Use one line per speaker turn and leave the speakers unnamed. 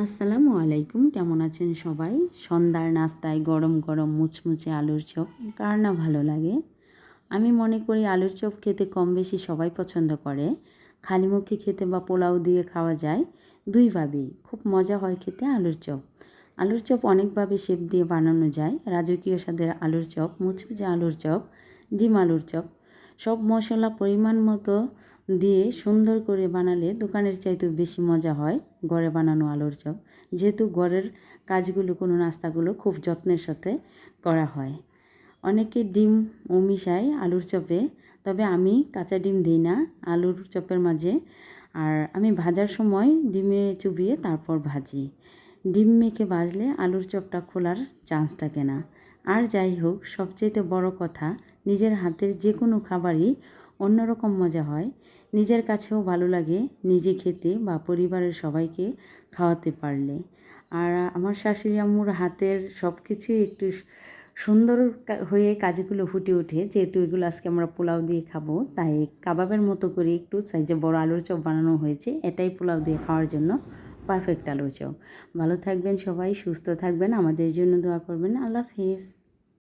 আসসালামু আলাইকুম, কেমন আছেন সবাই? সন্ধ্যার নাস্তায় গরম গরম মুচমুচে আলুর চপ কার না ভালো লাগে। আমি মনে করি আলুর চপ খেতে কম বেশি সবাই পছন্দ করে। খালি মুখে খেতে বা পোলাও দিয়ে খাওয়া যায়, দুইভাবেই খুব মজা হয় খেতে আলুর চপ। আলুর চপ অনেকভাবে শেপ দিয়ে বানানো যায়। রাজকীয় স্বাদের আলুর চপ, মুচমুচে আলুর চপ, ডিম আলুর চপ, সব মশলা পরিমাণ মতো দিয়ে সুন্দর করে বানালে দোকানের চাইতেও বেশি মজা হয় ঘরে বানানো আলুর চপ। যেহেতু ঘরের কাজগুলো, কোনো নাস্তাগুলো খুব যত্নের সাথে করা হয়। অনেকে ডিমও মিশায় আলুর চপে, তবে আমি কাঁচা ডিম দিই না আলুর চপের মাঝে। আর আমি ভাজার সময় ডিমে চুবিয়ে তারপর ভাজি। ডিম মেখে ভাজলে আলুর চপটা খোলার চান্স থাকে না। আর যাই হোক, সবচেয়ে বড় কথা, নিজের হাতের যে কোনো খাবারই অন্যরকম মজা হয়। নিজের কাছেও ভালো লাগে নিজে খেতে বা পরিবারের সবাইকে খাওয়াতে পারলে। আর আমার শাশুড়ি আম্মুর হাতের সব কিছুই একটু সুন্দর হয়ে কাজগুলো ফুটে ওঠে। যেহেতু এগুলো আজকে আমরা পোলাও দিয়ে খাবো, তাই কাবাবের মতো করে একটু সাইজে বড় আলুর চপ বানানো হয়েছে। এটাই পোলাও দিয়ে খাওয়ার জন্য পারফেক্ট আলুর চপ। ভালো থাকবেন সবাই, সুস্থ থাকবেন, আমাদের জন্য দোয়া করবেন। আল্লাহ হাফেজ।